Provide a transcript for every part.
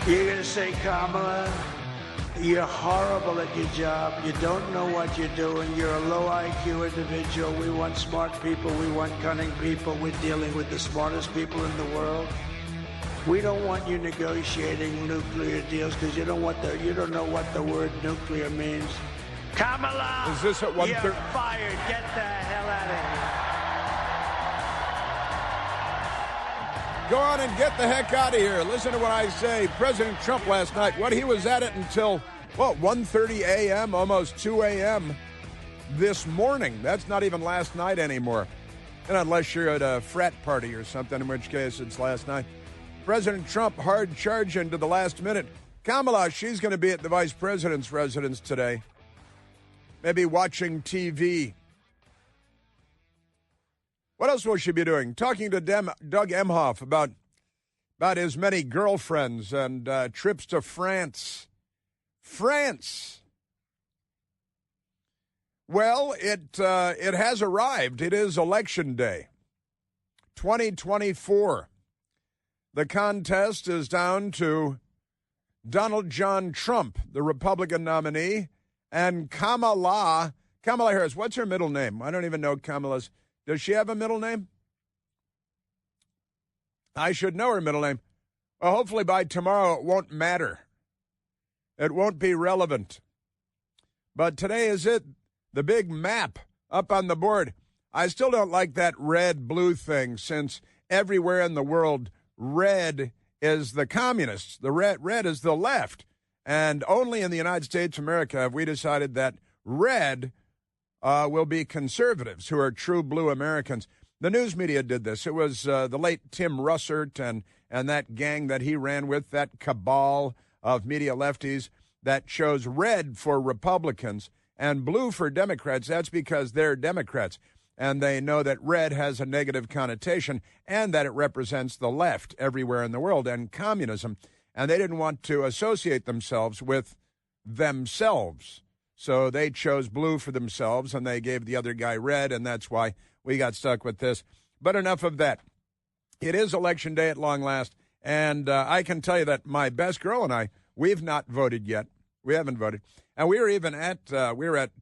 You're going to say, Kamala, you're horrible at your job. You don't know what you're doing. You're a low IQ individual. We want smart people. We want cunning people. We're dealing with the smartest people in the world. We don't want you negotiating nuclear deals because you don't know what the word nuclear means. Kamala, is this at 1:30? You're fired. Get the hell out of here. Go on and get the heck out of here. Listen to what I say. President Trump last night, he was at it until, 1:30 a.m., almost 2 a.m. this morning. That's not even last night anymore. And unless you're at a frat party or something, in which case it's last night. President Trump hard charging to the last minute. Kamala, she's going to be at the vice president's residence today. Maybe watching TV. What else will she be doing? Talking to Doug Emhoff about his many girlfriends and trips to France. France. Well, it has arrived. It is Election Day, 2024. The contest is down to Donald John Trump, the Republican nominee, and Kamala Harris. What's her middle name? I don't even know Kamala's. Does she have a middle name? I should know her middle name. Well, hopefully by tomorrow it won't matter. It won't be relevant. But today is it. The big map up on the board. I still don't like that red-blue thing, since everywhere in the world, red is the communists. The red is the left. And only in the United States of America have we decided that red will be conservatives, who are true blue Americans. The news media did this. It was the late Tim Russert and that gang that he ran with, that cabal of media lefties that chose red for Republicans and blue for Democrats. That's because they're Democrats, and they know that red has a negative connotation and that it represents the left everywhere in the world and communism. And they didn't want to associate themselves with themselves. So they chose blue for themselves, and they gave the other guy red, and that's why we got stuck with this. But enough of that. It is Election Day at long last, and I can tell you that my best girl and I, we've not voted yet. We haven't voted. And we were even at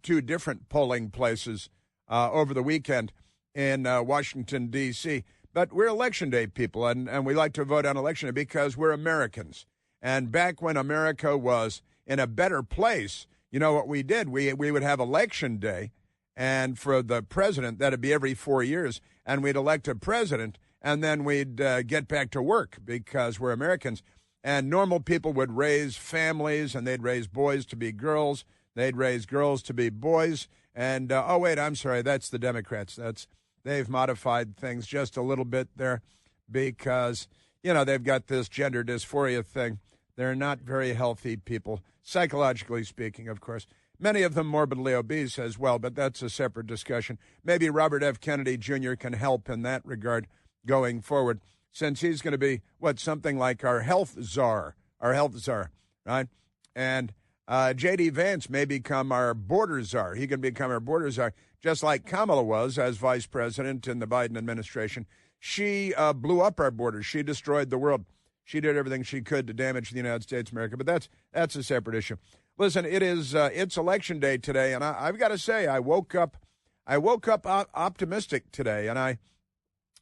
two different polling places over the weekend in Washington, D.C., but we're Election Day people, and we like to vote on Election Day because we're Americans. And back when America was in a better place, you know what we did? We would have Election Day, and for the president, that'd be every 4 years, and we'd elect a president, and then we'd get back to work because we're Americans. And normal people would raise families, and they'd raise boys to be girls. They'd raise girls to be boys. And, I'm sorry, that's the Democrats. They've modified things just a little bit there because, they've got this gender dysphoria thing. They're not very healthy people, psychologically speaking, of course. Many of them morbidly obese as well, but that's a separate discussion. Maybe Robert F. Kennedy Jr. can help in that regard going forward, since he's going to be, something like our health czar, right? And J.D. Vance may become our border czar. He can become our border czar, just like Kamala was as vice president in the Biden administration. She blew up our borders. She destroyed the world. She did everything she could to damage the United States of America, but that's a separate issue. Listen, it's Election Day today, and I've got to say, I woke up optimistic today, and I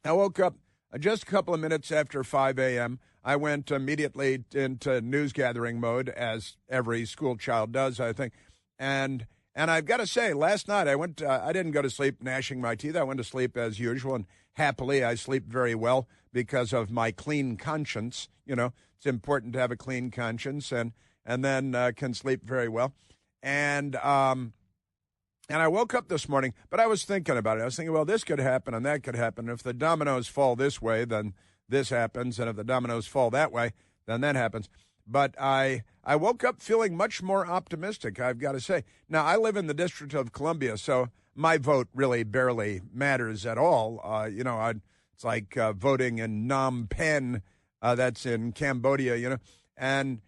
woke up just a couple of minutes after 5 a.m. I went immediately into news gathering mode, as every school child does, I think. And I've got to say, last night I didn't go to sleep gnashing my teeth. I went to sleep as usual, and happily I sleep very well because of my clean conscience. It's important to have a clean conscience, and then can sleep very well. And I woke up this morning, but I was thinking about it. I was thinking, well, this could happen and that could happen. If the dominoes fall this way, then this happens. And if the dominoes fall that way, then that happens. But I woke up feeling much more optimistic, I've got to say. Now, I live in the District of Columbia, so my vote really barely matters at all. It's like voting in Phnom Penh, that's in Cambodia, and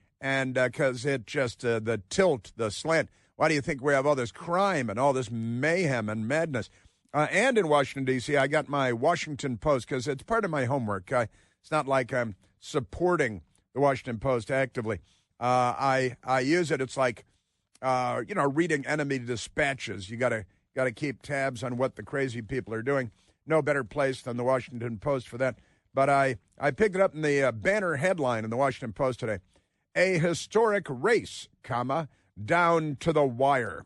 because it just, the tilt, the slant. Why do you think we have all this crime and all this mayhem and madness? And in Washington, D.C., I got my Washington Post because it's part of my homework. It's not like I'm supporting the Washington Post actively. I use it. It's like, reading enemy dispatches. You got to keep tabs on what the crazy people are doing. No better place than the Washington Post for that. But I picked it up in the banner headline in the Washington Post today. A historic race, down to the wire.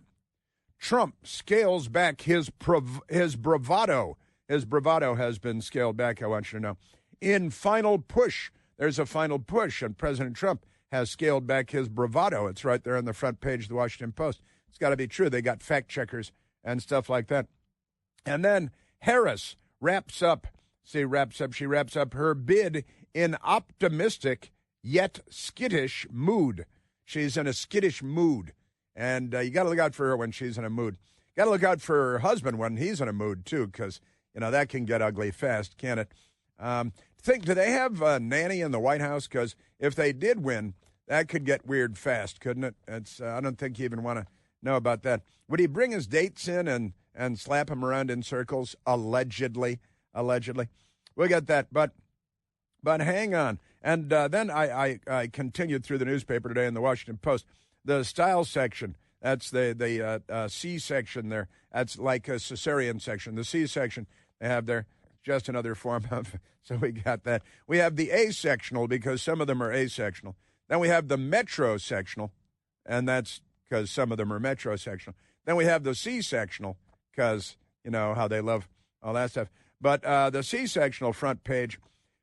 Trump scales back his bravado. His bravado has been scaled back, I want you to know. In final push, there's a final push, and President Trump has scaled back his bravado. It's right there on the front page of the Washington Post. It's got to be true. They got fact checkers and stuff like that. And then Harris wraps up her bid in optimistic yet skittish mood. She's in a skittish mood, and you got to look out for her when she's in a mood. Got to look out for her husband when he's in a mood, too, because, that can get ugly fast, can't it? Do they have a nanny in the White House? Because if they did win, that could get weird fast, couldn't it? I don't think you even want to know about that. Would he bring his dates in and slap him around in circles? Allegedly. We'll get that, but hang on. And then I continued through the newspaper today in the Washington Post. The style section, that's the C section there. That's like a cesarean section. The C section they have there, just another form of, so we got that. We have the A-sectional because some of them are A-sectional. Then we have the metro-sectional, and that's because some of them are metro-sectional. Then we have the C-sectional because, how they love all that stuff. But the C-sectional front page,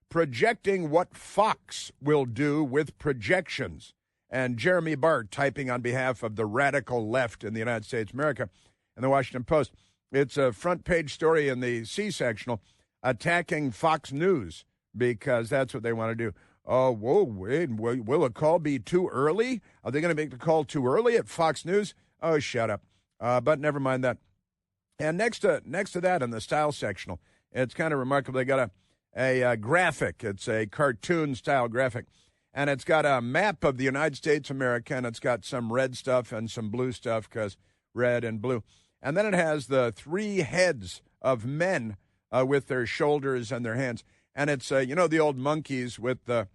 projecting what Fox will do with projections. And Jeremy Barr typing on behalf of the radical left in the United States of America in the Washington Post. It's a front page story in the C-sectional attacking Fox News because that's what they want to do. Oh, whoa, wait, will a call be too early? Are they going to make the call too early at Fox News? Oh, shut up. But never mind that. And next to that in the style sectional, it's kind of remarkable. They got a graphic. It's a cartoon-style graphic. And it's got a map of the United States of America, and it's got some red stuff and some blue stuff because red and blue. And then it has the three heads of men with their shoulders and their hands. And it's, the old monkeys with the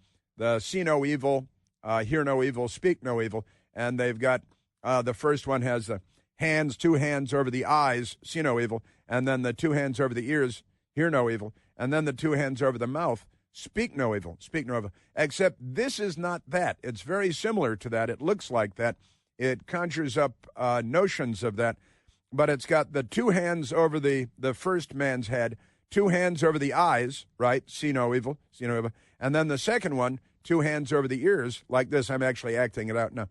see no evil, hear no evil, speak no evil. And they've got the first one has the hands, two hands over the eyes, see no evil. And then the two hands over the ears, hear no evil. And then the two hands over the mouth, speak no evil, speak no evil. Except this is not that. It's very similar to that. It looks like that. It conjures up notions of that. But it's got the two hands over the first man's head, two hands over the eyes, right? See no evil, see no evil. And then the second one, two hands over the ears, like this. I'm actually acting it out now.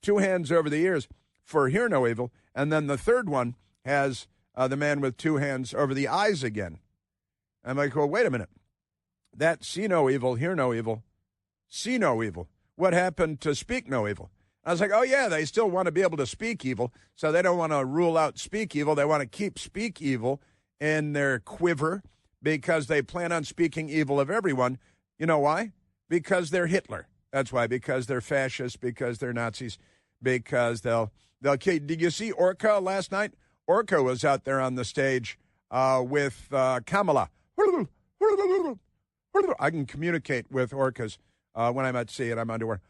Two hands over the ears for hear no evil. And then the third one has the man with two hands over the eyes again. I'm like, well, wait a minute. That see no evil, hear no evil, see no evil. What happened to speak no evil? I was like, oh, yeah, they still want to be able to speak evil, so they don't want to rule out speak evil. They want to keep speak evil in their quiver because they plan on speaking evil of everyone. You know why? Because they're Hitler. That's why, because they're fascists, because they're Nazis, because they'll kill. Did you see Orca last night? Orca was out there on the stage with Kamala. I can communicate with orcas when I'm at sea and I'm underwear.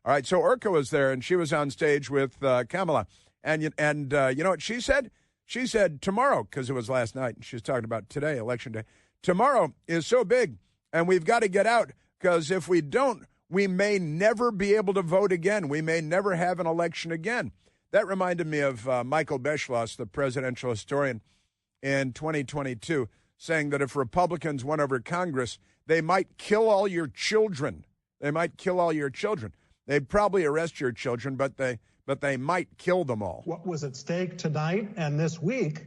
All right, so Orca was there, and she was on stage with Kamala. And you know what she said? She said tomorrow, because it was last night, and she was talking about today, Election Day. Tomorrow is so big, and we've got to get out, because if we don't, we may never be able to vote again. We may never have an election again. That reminded me of Michael Beschloss, the presidential historian, in 2022, saying that if Republicans won over Congress, they might kill all your children. They might kill all your children. They'd probably arrest your children, but they might kill them all. What was at stake tonight and this week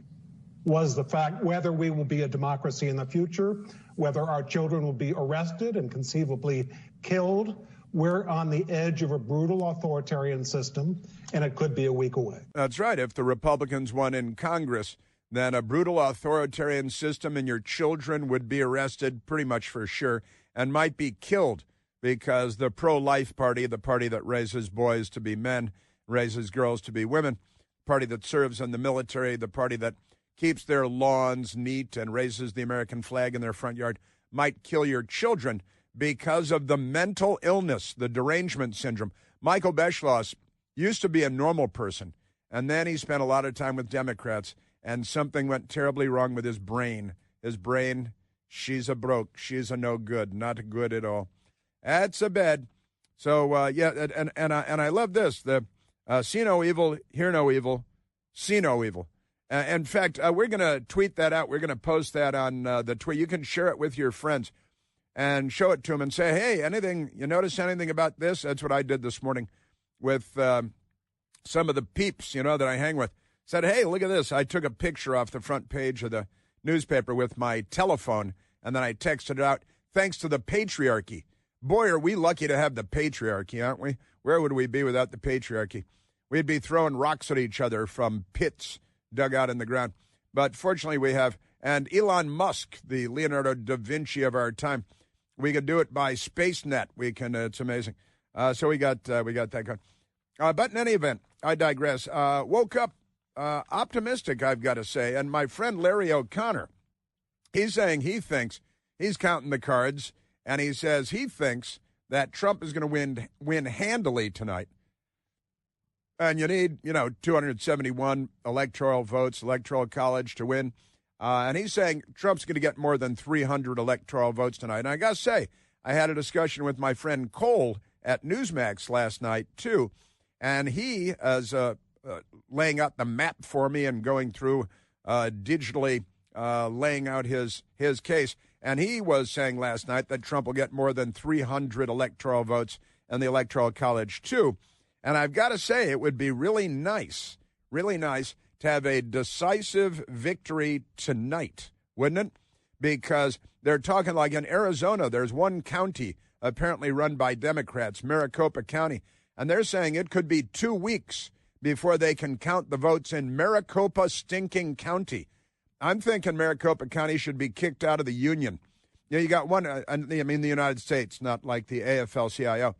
was the fact whether we will be a democracy in the future, whether our children will be arrested and conceivably killed. We're on the edge of a brutal authoritarian system, and it could be a week away. That's right. If the Republicans won in Congress, then a brutal authoritarian system and your children would be arrested pretty much for sure and might be killed. Because the pro-life party, the party that raises boys to be men, raises girls to be women, party that serves in the military, the party that keeps their lawns neat and raises the American flag in their front yard, might kill your children because of the mental illness, the derangement syndrome. Michael Beschloss used to be a normal person, and then he spent a lot of time with Democrats, and something went terribly wrong with his brain. His brain, she's a broke, she's a no good, not good at all. That's a bed. So, and I love this. The see no evil, hear no evil, see no evil. In fact, we're going to tweet that out. We're going to post that on the tweet. You can share it with your friends and show it to them and say, hey, you notice anything about this? That's what I did this morning with some of the peeps, that I hang with. Said, hey, look at this. I took a picture off the front page of the newspaper with my telephone, and then I texted it out, thanks to the patriarchy. Boy, are we lucky to have the patriarchy, aren't we? Where would we be without the patriarchy? We'd be throwing rocks at each other from pits dug out in the ground. But fortunately we have, and Elon Musk, the Leonardo da Vinci of our time, we could do it by SpaceNet. We can, it's amazing. So we got that going. But in any event, I digress. Woke up optimistic, I've got to say. And my friend Larry O'Connor, he's saying he thinks, he's counting the cards, and he says he thinks that Trump is going to win handily tonight. And you need, 271 electoral votes, electoral college to win. And he's saying Trump's going to get more than 300 electoral votes tonight. And I got to say, I had a discussion with my friend Cole at Newsmax last night, too. And he is laying out the map for me and going through digitally laying out his case. And he was saying last night that Trump will get more than 300 electoral votes in the Electoral College, too. And I've got to say, it would be really nice to have a decisive victory tonight, wouldn't it? Because they're talking like in Arizona, there's one county apparently run by Democrats, Maricopa County, and they're saying it could be 2 weeks before they can count the votes in Maricopa stinking county. I'm thinking Maricopa County should be kicked out of the union. You got one, the United States, not like the AFL-CIO,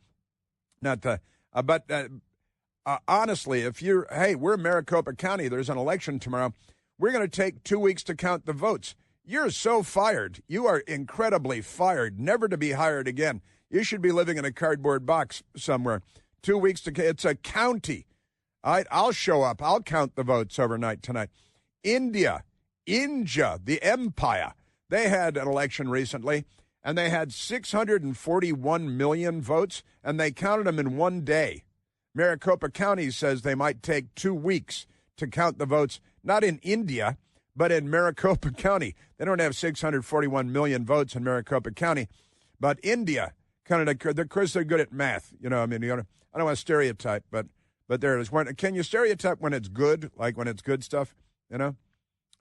not the... But honestly, we're Maricopa County, there's an election tomorrow, we're going to take 2 weeks to count the votes. You're so fired. You are incredibly fired, never to be hired again. You should be living in a cardboard box somewhere. 2 weeks it's a county. I'll show up. I'll count the votes overnight tonight. India, the empire, they had an election recently, and they had 641 million votes, and they counted them in 1 day. Maricopa County says they might take 2 weeks to count the votes, not in India, but in Maricopa County. They don't have 641 million votes in Maricopa County, but India, of course, they're good at math. I don't want to stereotype, but there it is. Can you stereotype when it's good, like when it's good stuff?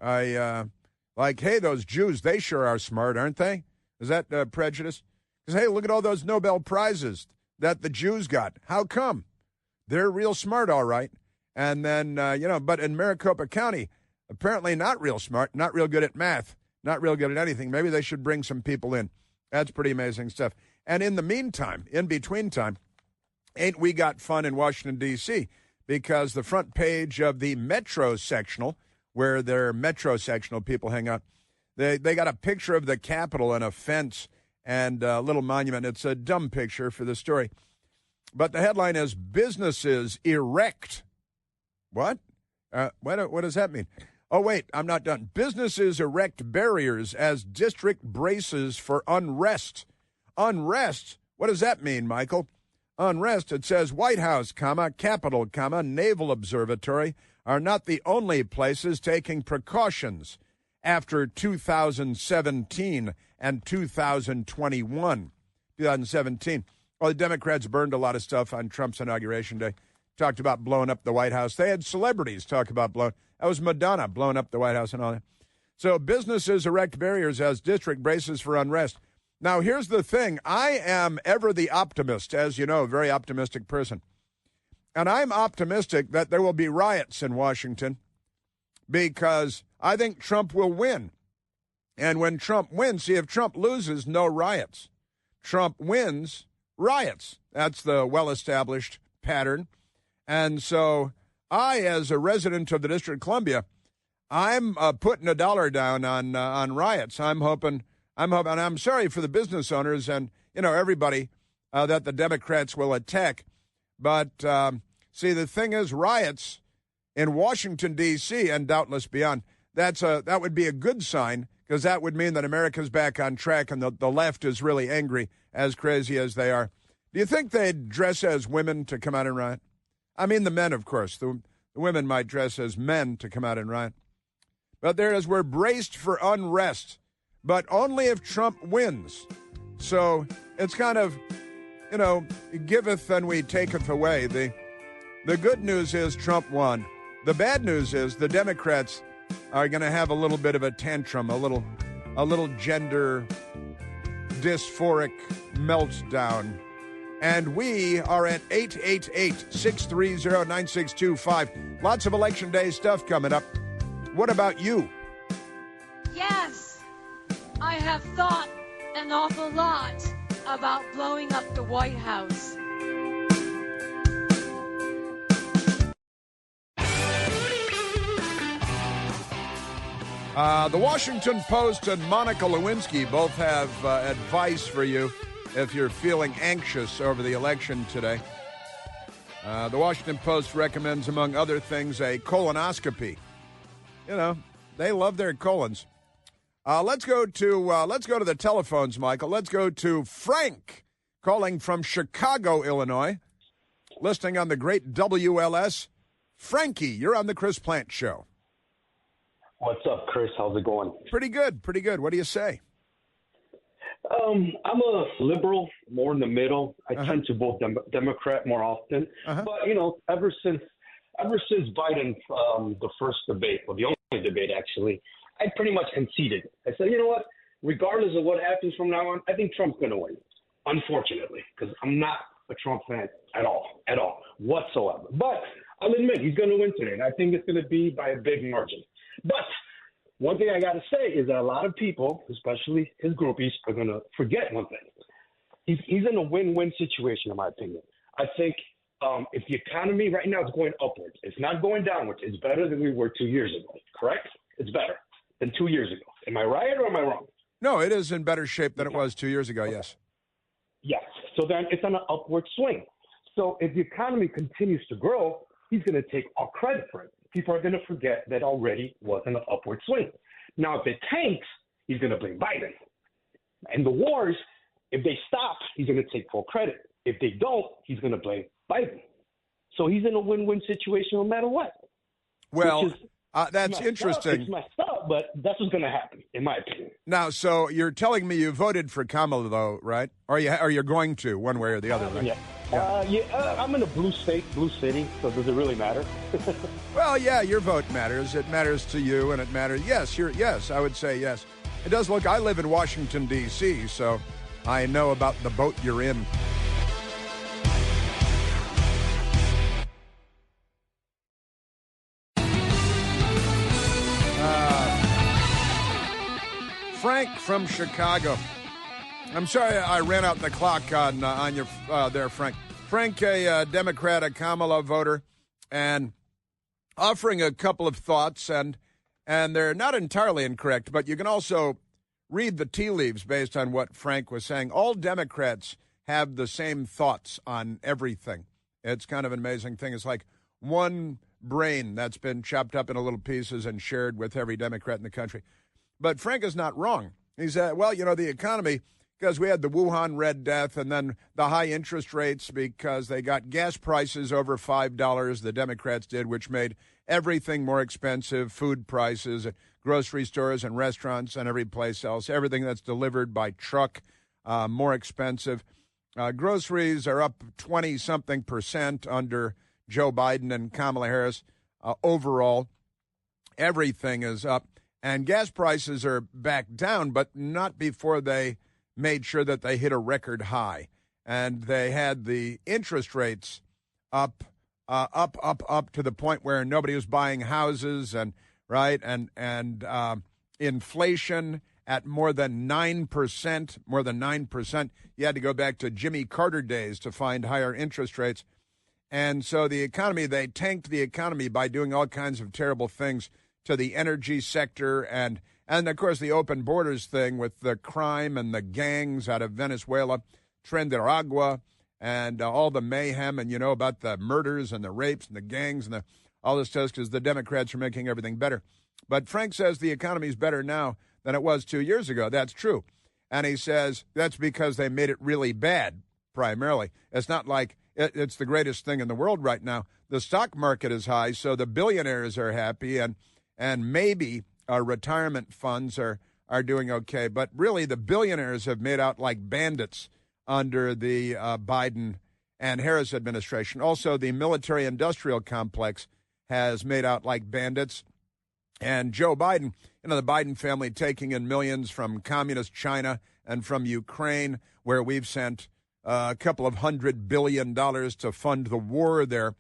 Hey, those Jews, they sure are smart, aren't they? Is that prejudice? Because, hey, look at all those Nobel Prizes that the Jews got. How come? They're real smart, all right. And then, but in Maricopa County, apparently not real smart, not real good at math, not real good at anything. Maybe they should bring some people in. That's pretty amazing stuff. And in the meantime, in between time, ain't we got fun in Washington, D.C., because the front page of the Metro sectional, where their Metro sectional people hang out, they got a picture of the Capitol and a fence and a little monument. It's a dumb picture for the story. But the headline is, businesses erect. What? What does that mean? Oh, wait, I'm not done. Businesses erect barriers as district braces for unrest. Unrest? What does that mean, Michael? Unrest, it says White House, Capitol, Naval Observatory are not the only places taking precautions after 2017 and 2021. 2017. Well, the Democrats burned a lot of stuff on Trump's inauguration day. Talked about blowing up the White House. They had celebrities talk about blowing. That was Madonna blowing up the White House and all that. So businesses erect barriers as district braces for unrest. Now, here's the thing. I am ever the optimist, as you know, a very optimistic person. And I'm optimistic that there will be riots in Washington because I think Trump will win. And when Trump wins, see, if Trump loses, no riots. Trump wins, riots. That's the well-established pattern. And so I, as a resident of the District of Columbia, I'm putting $1 down on riots. I'm hoping, and I'm sorry for the business owners. And everybody that the Democrats will attack. But, see, the thing is, riots in Washington, D.C., and doubtless beyond, that would be a good sign, because that would mean that America's back on track and the left is really angry, as crazy as they are. Do you think they'd dress as women to come out and riot? I mean the men, of course. The women might dress as men to come out and riot. But there it is, we're braced for unrest, but only if Trump wins. So it's kind of, giveth and we taketh away. The good news is Trump won. The bad news is the Democrats are going to have a little bit of a tantrum, a little gender dysphoric meltdown. And we are at 888-630-9625. Lots of Election Day stuff coming up. What about you? Yes, I have thought an awful lot about blowing up the White House. The Washington Post and Monica Lewinsky both have advice for you if you're feeling anxious over the election today. The Washington Post recommends, among other things, a colonoscopy. They love their colons. Let's go to the telephones, Michael. Let's go to Frank, calling from Chicago, Illinois, listening on the great WLS. Frankie, you're on the Chris Plante Show. What's up, Chris? How's it going? Pretty good. What do you say? I'm a liberal, more in the middle. I tend to vote Democrat more often. But, ever since Biden, the first debate, or the only debate, actually, I pretty much conceded. I said, you know what? Regardless of what happens from now on, I think Trump's going to win, unfortunately, because I'm not a Trump fan at all, whatsoever. But I'll admit he's going to win today, and I think it's going to be by a big margin. But one thing I got to say is that a lot of people, especially his groupies, are going to forget one thing. He's in a win-win situation, in my opinion. I think if the economy right now is going upwards, it's not going downwards. It's better than we were 2 years ago, correct? It's better than 2 years ago. Am I right or am I wrong? No, it is in better shape than it was 2 years ago, yes. Yes. So then it's on an upward swing. So if the economy continues to grow, he's going to take all credit for it. People are going to forget that already was an upward swing. Now, if it tanks, he's going to blame Biden. And the wars, if they stop, he's going to take full credit. If they don't, he's going to blame Biden. So he's in a win-win situation no matter what. Well, that's interesting. It's messed up, but that's what's going to happen, in my opinion. Now, so you're telling me you voted for Kamala, though, right? Or you're going to, one way or the other, right? Yeah. I'm in a blue city, so does it really matter? Well, yeah, your vote matters. It matters to you, and it matters. Yes, I would say yes. It does look, I live in Washington, D.C., so I know about the boat you're in. Frank from Chicago. I'm sorry I ran out the clock on your there, Frank. Frank, a Democrat, a Kamala voter, and offering a couple of thoughts, and they're not entirely incorrect, but you can also read the tea leaves based on what Frank was saying. All Democrats have the same thoughts on everything. It's kind of an amazing thing. It's like one brain that's been chopped up into little pieces and shared with every Democrat in the country. But Frank is not wrong. He said, well, the economy, because we had the Wuhan Red Death and then the high interest rates because they got gas prices over $5, the Democrats did, which made everything more expensive, food prices at grocery stores and restaurants and every place else, everything that's delivered by truck, more expensive. Groceries are up 20-something% under Joe Biden and Kamala Harris. Overall, everything is up. And gas prices are back down, but not before they made sure that they hit a record high. And they had the interest rates up to the point where nobody was buying houses, and inflation at more than 9%. You had to go back to Jimmy Carter days to find higher interest rates. And so the economy, they tanked the economy by doing all kinds of terrible things to the energy sector, and And, of course, the open borders thing with the crime and the gangs out of Venezuela, Trinidad, and all the mayhem, and, about the murders and the rapes and the gangs and all this stuff, because the Democrats are making everything better. But Frank says the economy is better now than it was 2 years ago. That's true. And he says that's because they made it really bad, primarily. It's not like it's the greatest thing in the world right now. The stock market is high, so the billionaires are happy, and maybe our retirement funds are doing okay. But really, the billionaires have made out like bandits under the Biden and Harris administration. Also, the military-industrial complex has made out like bandits. And Joe Biden, the Biden family taking in millions from communist China and from Ukraine, where we've sent a couple of $100 billion to fund the war there.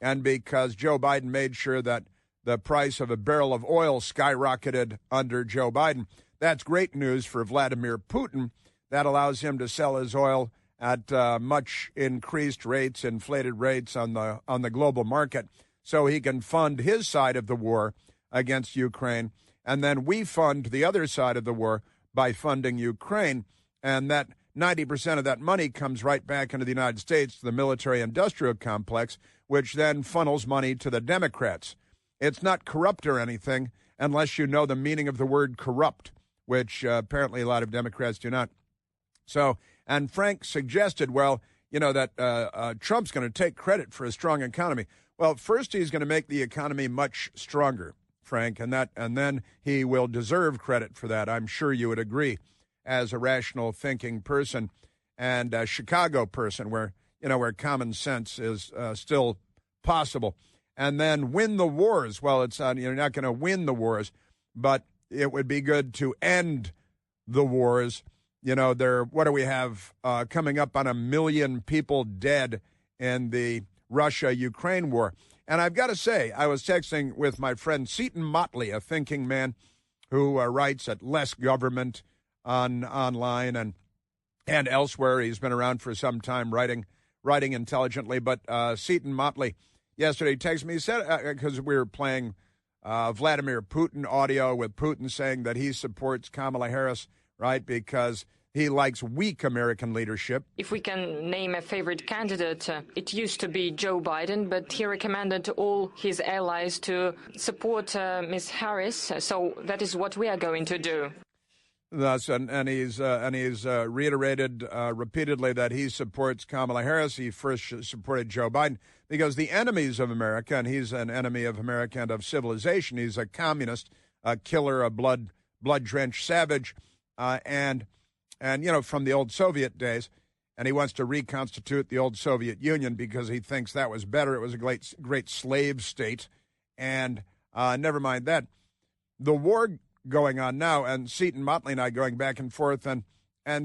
And because Joe Biden made sure that the price of a barrel of oil skyrocketed under Joe Biden, that's great news for Vladimir Putin. That allows him to sell his oil at much increased rates, inflated rates on the global market, so he can fund his side of the war against Ukraine. And then we fund the other side of the war by funding Ukraine. And that 90% of that money comes right back into the United States to the military-industrial complex, which then funnels money to the Democrats. It's not corrupt or anything unless you know the meaning of the word corrupt, which apparently a lot of Democrats do not. So, and Frank suggested, that Trump's going to take credit for a strong economy. Well, first he's going to make the economy much stronger, Frank, and then he will deserve credit for that. I'm sure you would agree, as a rational thinking person and a Chicago person, where common sense is still possible. And then win the wars. Well, it's you're not going to win the wars, but it would be good to end the wars. What do we have coming up on 1 million people dead in the Russia-Ukraine war? And I've got to say, I was texting with my friend Seton Motley, a thinking man who writes at Less Government online and elsewhere. He's been around for some time writing intelligently. But Seton Motley yesterday texted me. He said, because we were playing Vladimir Putin audio with Putin saying that he supports Kamala Harris, right, because he likes weak American leadership. If we can name a favorite candidate, it used to be Joe Biden, but he recommended all his allies to support Ms. Harris. So that is what we are going to do. Thus, and he's reiterated repeatedly that he supports Kamala Harris. He first supported Joe Biden because the enemies of America, and he's an enemy of America and of civilization. He's a communist, a killer, a blood-drenched savage, and from the old Soviet days, and he wants to reconstitute the old Soviet Union because he thinks that was better. It was a great slave state, and never mind that. The war going on now, and Seton Motley and I going back and forth, and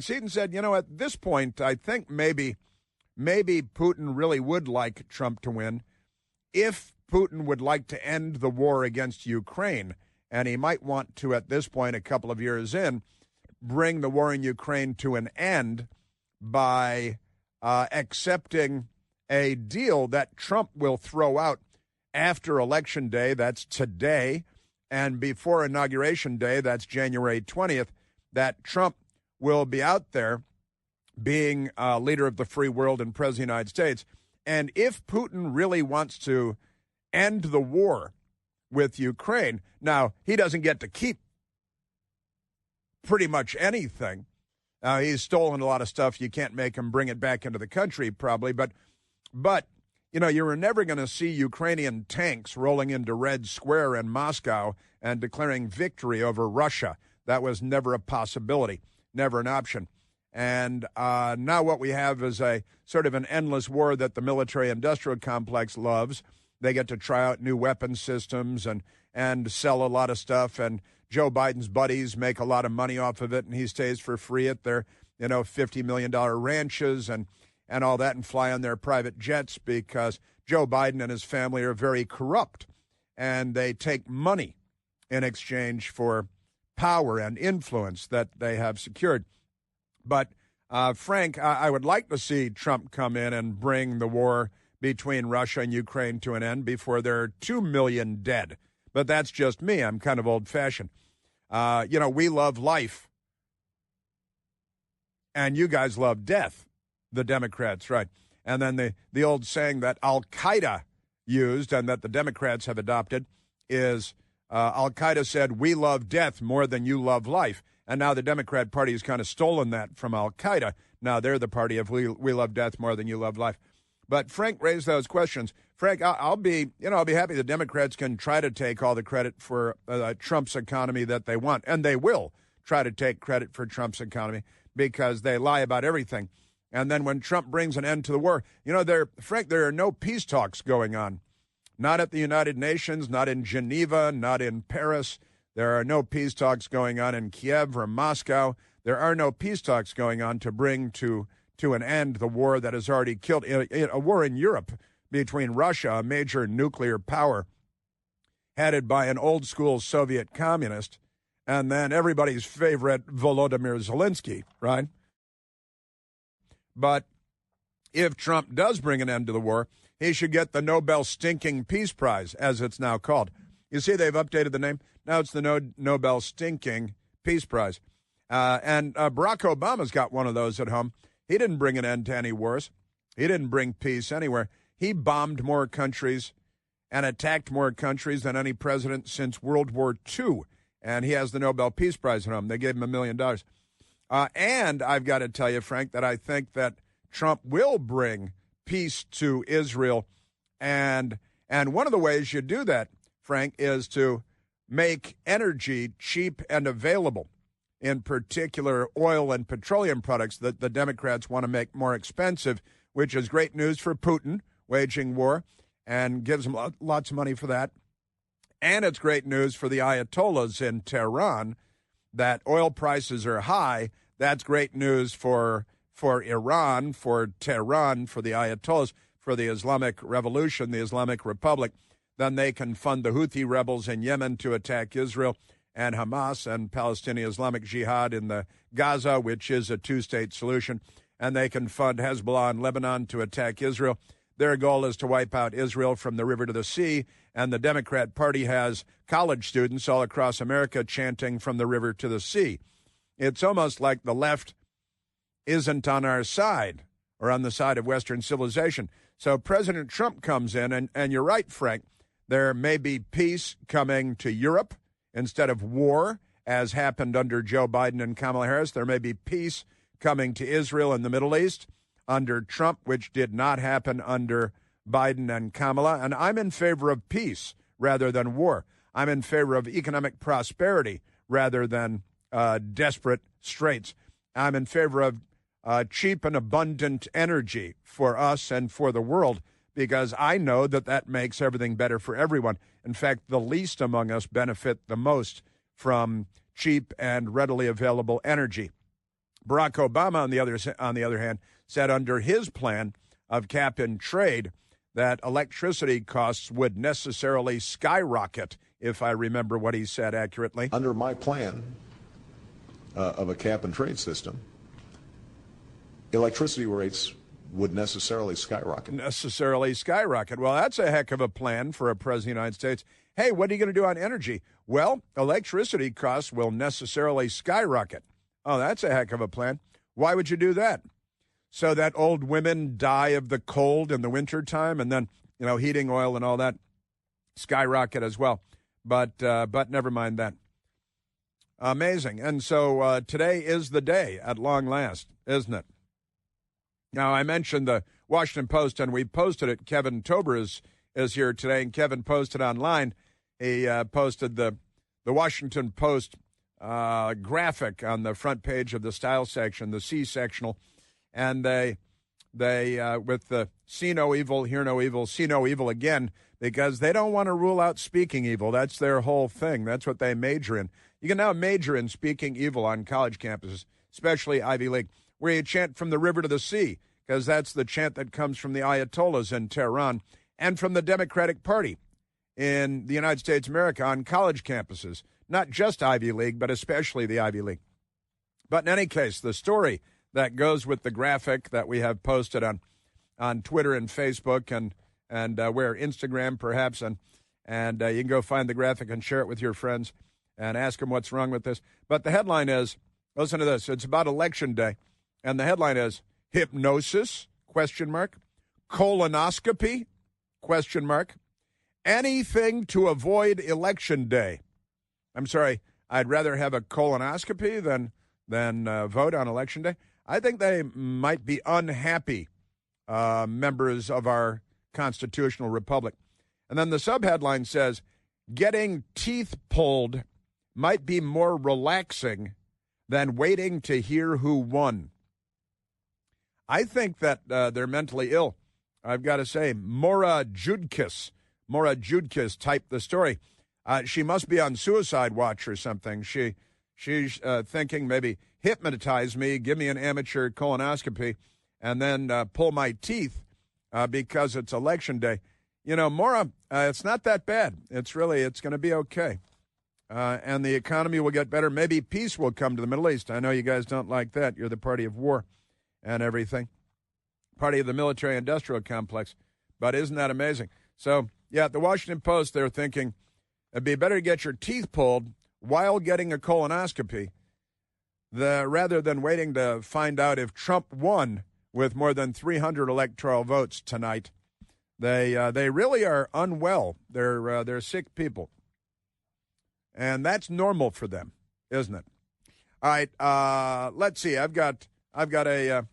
Seton said, at this point, I think maybe Putin really would like Trump to win. If Putin would like to end the war against Ukraine, and he might want to, at this point, a couple of years in, bring the war in Ukraine to an end by accepting a deal that Trump will throw out after Election Day, that's today, and before Inauguration Day, that's January 20th, that Trump will be out there being leader of the free world and president of the United States. And if Putin really wants to end the war with Ukraine, now, he doesn't get to keep pretty much anything. He's stolen a lot of stuff. You can't make him bring it back into the country, probably. But you were never going to see Ukrainian tanks rolling into Red Square in Moscow and declaring victory over Russia. That was never a possibility, never an option. And now what we have is a sort of an endless war that the military-industrial complex loves. They get to try out new weapon systems and sell a lot of stuff, and Joe Biden's buddies make a lot of money off of it, and he stays for free at their, $50 million ranches and all that, and fly on their private jets because Joe Biden and his family are very corrupt, and they take money in exchange for power and influence that they have secured. But, Frank, I would like to see Trump come in and bring the war between Russia and Ukraine to an end before there are 2 million dead. But that's just me. I'm kind of old-fashioned. We love life, and you guys love death, the Democrats, right? And then the old saying that Al-Qaeda used and that the Democrats have adopted is Al-Qaeda said, we love death more than you love life. And now the Democrat Party has kind of stolen that from Al-Qaeda. Now they're the party of we love death more than you love life. But Frank raised those questions. Frank, I'll be happy the Democrats can try to take all the credit for Trump's economy that they want, and they will try to take credit for Trump's economy because they lie about everything. And then when Trump brings an end to the war, Frank, there are no peace talks going on. Not at the United Nations, not in Geneva, not in Paris. There are no peace talks going on in Kiev or Moscow. There are no peace talks going on to bring to an end the war that has already killed, a war in Europe between Russia, a major nuclear power, headed by an old-school Soviet communist, and then everybody's favorite Volodymyr Zelensky, right? But if Trump does bring an end to the war, he should get the Nobel Stinking Peace Prize, as it's now called. You see, they've updated the name. Now it's the Nobel Stinking Peace Prize. And Barack Obama's got one of those at home. He didn't bring an end to any wars. He didn't bring peace anywhere. He bombed more countries and attacked more countries than any president since World War II. And he has the Nobel Peace Prize at home. They gave him $1 million. And I've got to tell you, Frank, that I think that Trump will bring peace to Israel. And one of the ways you do that, Frank, is to make energy cheap and available, in particular oil and petroleum products that the Democrats want to make more expensive, which is great news for Putin waging war and gives him lots of money for that. And it's great news for the Ayatollahs in Tehran that oil prices are high. That's great news for Iran, for Tehran, for the Ayatollahs, for the Islamic Revolution, the Islamic Republic. Then they can fund the Houthi rebels in Yemen to attack Israel, and Hamas and Palestinian Islamic Jihad in the Gaza, which is a two-state solution. And they can fund Hezbollah in Lebanon to attack Israel. Their goal is to wipe out Israel from the river to the sea, and the Democrat Party has college students all across America chanting from the river to the sea. It's almost like the left isn't on our side or on the side of Western civilization. So President Trump comes in, and you're right, Frank, there may be peace coming to Europe instead of war, as happened under Joe Biden and Kamala Harris. There may be peace coming to Israel and the Middle East under Trump, which did not happen under Biden and Kamala. And I'm in favor of peace rather than war. I'm in favor of economic prosperity rather than desperate straits. I'm in favor of cheap and abundant energy for us and for the world, because I know that makes everything better for everyone. In fact, the least among us benefit the most from cheap and readily available energy. Barack Obama, on the other hand, said under his plan of cap and trade that electricity costs would necessarily skyrocket, if I remember what he said accurately. Under my plan of a cap and trade system, electricity rates would necessarily skyrocket. Well, that's a heck of a plan for a president of the United States. Hey, what are you going to do on energy? Well, electricity costs will necessarily skyrocket. Oh, that's a heck of a plan. Why would you do that? So that old women die of the cold in the wintertime, and then, heating oil and all that skyrocket as well. But never mind that. Amazing. And so today is the day at long last, isn't it? Now, I mentioned the Washington Post, and we posted it. Kevin Tober is here today, and Kevin posted online. He posted the Washington Post graphic on the front page of the style section, the C sectional, and they with the see no evil, hear no evil, see no evil again, because they don't want to rule out speaking evil. That's their whole thing. That's what they major in. You can now major in speaking evil on college campuses, especially Ivy League, where you chant from the river to the sea, because that's the chant that comes from the Ayatollahs in Tehran and from the Democratic Party in the United States of America on college campuses, not just Ivy League, but especially the Ivy League. But in any case, the story that goes with the graphic that we have posted on Twitter and Facebook and where Instagram perhaps, and you can go find the graphic and share it with your friends and ask him what's wrong with this. But the headline is, listen to this, it's about Election Day, and the headline is, hypnosis, ? Colonoscopy, ? Anything to avoid Election Day. I'm sorry, I'd rather have a colonoscopy than vote on Election Day. I think they might be unhappy members of our constitutional republic. And then the subheadline says, getting teeth pulled might be more relaxing than waiting to hear who won. I think that they're mentally ill. I've got to say, Maura Judkis typed the story. She must be on suicide watch or something. She's thinking maybe hypnotize me, give me an amateur colonoscopy, and then pull my teeth because it's Election Day. You know, Maura, it's not that bad. It's going to be okay. And the economy will get better. Maybe peace will come to the Middle East. I know you guys don't like that. You're the party of war and everything. Party of the military-industrial complex. But isn't that amazing? So, yeah, at the Washington Post, they're thinking it'd be better to get your teeth pulled while getting a colonoscopy rather than waiting to find out if Trump won with more than 300 electoral votes tonight. They really are unwell. They're sick people. And that's normal for them, isn't it? All right, let's see. I've got a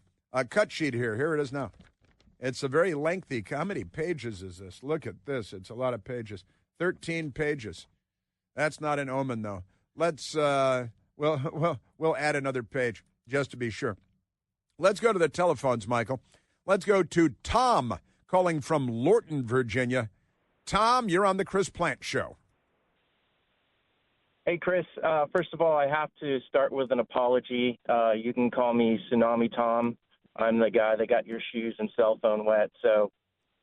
cut sheet here. Here it is now. It's a very lengthy. How many pages is this? Look at this. It's a lot of pages. 13 pages. That's not an omen, though. Let's we'll add another page just to be sure. Let's go to the telephones, Michael. Let's go to Tom calling from Lorton, Virginia. Tom, you're on the Chris Plante Show. Hey, Chris. First of all, I have to start with an apology. You can call me Tsunami Tom. I'm the guy that got your shoes and cell phone wet, so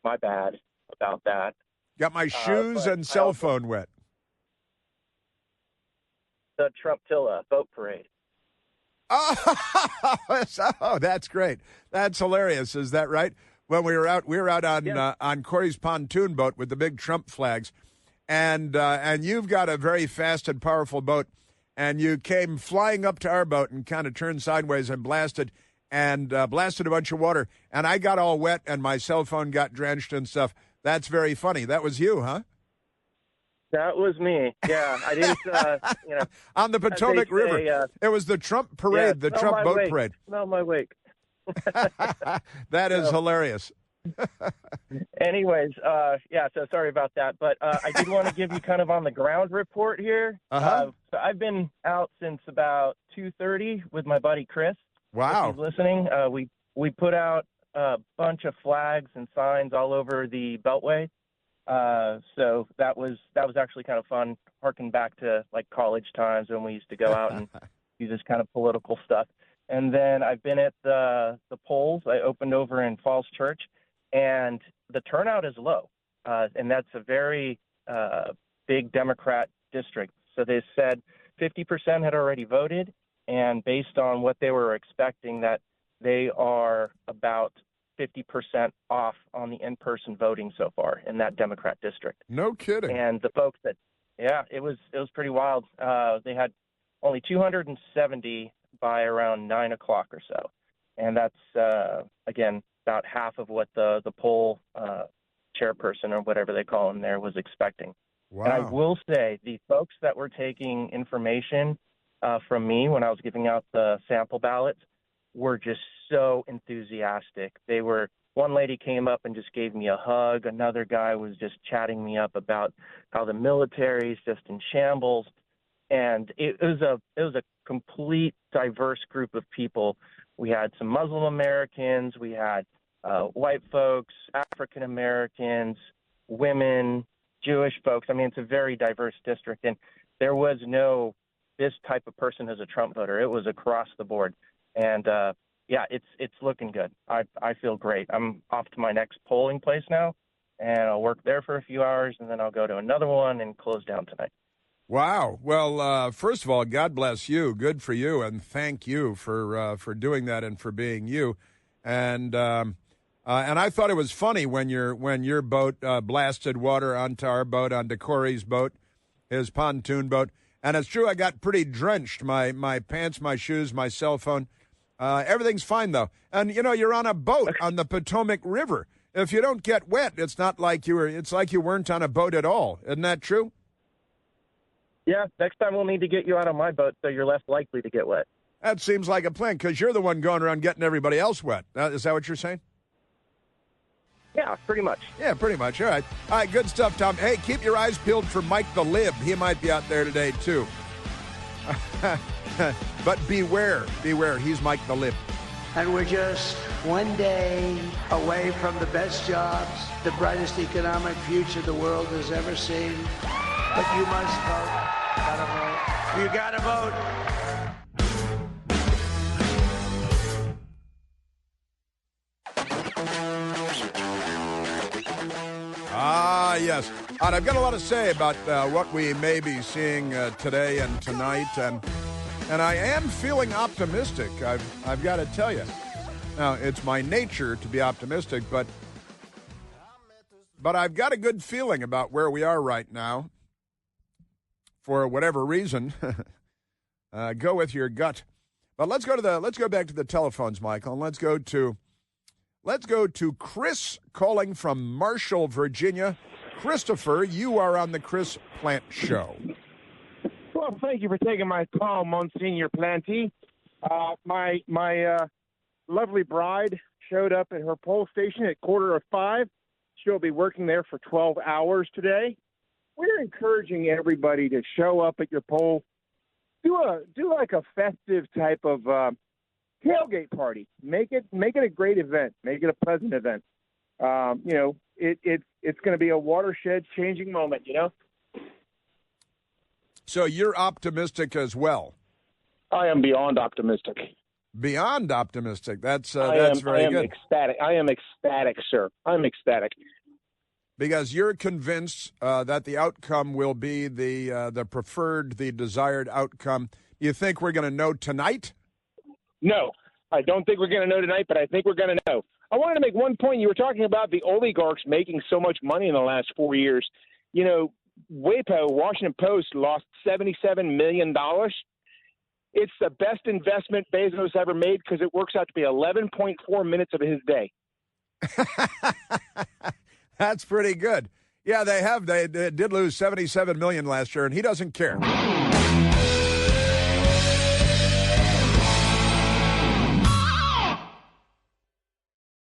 my bad about that. Got my shoes and cell phone wet. The Trumptilla boat parade. Oh, that's great. That's hilarious. Is that right? When we were out on Corey's pontoon boat with the big Trump flags, and you've got a very fast and powerful boat, and you came flying up to our boat and kind of turned sideways and blasted a bunch of water, and I got all wet and my cell phone got drenched and stuff. That's very funny. That was you, huh? That was me. Yeah, I didn't. On the Potomac River. It was the Trump parade, the Trump boat parade. Smell my wake. That is hilarious. Anyways, so sorry about that. But I did want to give you kind of on the ground report here. So I've been out since about 2:30 with my buddy Chris. Wow. If he's listening, we put out a bunch of flags and signs all over the Beltway. So that was actually kind of fun, harking back to like college times when we used to go out and do this kind of political stuff. And then I've been at the polls. I opened over in Falls Church, and the turnout is low. And that's a very big Democrat district. So they said 50% had already voted, and based on what they were expecting, that they are about 50% off on the in-person voting so far in that Democrat district. No kidding. And the folks that, it was pretty wild. They had only 270 by around 9 o'clock or so. And that's, again, about half of what the poll chairperson or whatever they call him there was expecting. Wow. And I will say the folks that were taking information from me when I was giving out the sample ballots were just so enthusiastic. One lady came up and just gave me a hug. Another guy was just chatting me up about how the military is just in shambles. And it was a complete diverse group of people. We had some Muslim Americans, we had white folks, African Americans, women, Jewish folks. I mean, it's a very diverse district, and there was no this type of person as a Trump voter. It was across the board. And it's looking good. I feel great. I'm off to my next polling place now, and I'll work there for a few hours, and then I'll go to another one and close down tonight. Wow. Well, first of all, God bless you. Good for you, and thank you for doing that and for being you. And I thought it was funny when your boat blasted water onto our boat, onto Corey's boat, his pontoon boat. And it's true, I got pretty drenched. My pants, my shoes, my cell phone. Everything's fine, though. And, you're on a boat on the Potomac River. If you don't get wet, it's like you weren't on a boat at all. Isn't that true? Yeah, next time we'll need to get you out of my boat so you're less likely to get wet. That seems like a plan, because you're the one going around getting everybody else wet. Is that what you're saying? Yeah, pretty much. Yeah, pretty much. All right, good stuff, Tom. Hey, keep your eyes peeled for Mike the Lib. He might be out there today, too. But beware. He's Mike the Lib. And we're just one day away from the best jobs, the brightest economic future the world has ever seen. But you must vote. Gotta vote. You gotta vote. Ah, yes. And I've got a lot to say about what we may be seeing today and tonight, and I am feeling optimistic. I've got to tell you. Now, it's my nature to be optimistic, but I've got a good feeling about where we are right now. For whatever reason, go with your gut. But let's go back to the telephones, Michael, and let's go to Chris calling from Marshall, Virginia. Christopher, you are on the Chris Plante Show. Well, thank you for taking my call, Monsignor Plante. My lovely bride showed up at her poll station at 4:45. She'll be working there for 12 hours today. We're encouraging everybody to show up at your poll. Do like a festive type of tailgate party. Make it a great event. Make it a pleasant event. It's going to be a watershed changing moment. So you're optimistic as well. I am beyond optimistic. Beyond optimistic. That's very good. I am ecstatic. I am ecstatic, sir. I'm ecstatic. Because you're convinced that the outcome will be the preferred, the desired outcome. You think we're going to know tonight? No, I don't think we're going to know tonight, but I think we're going to know. I wanted to make one point. You were talking about the oligarchs making so much money in the last 4 years. WAPO, Washington Post, lost $77 million. It's the best investment Bezos ever made because it works out to be 11.4 minutes of his day. That's pretty good. Yeah, they did lose $77 million last year, and he doesn't care.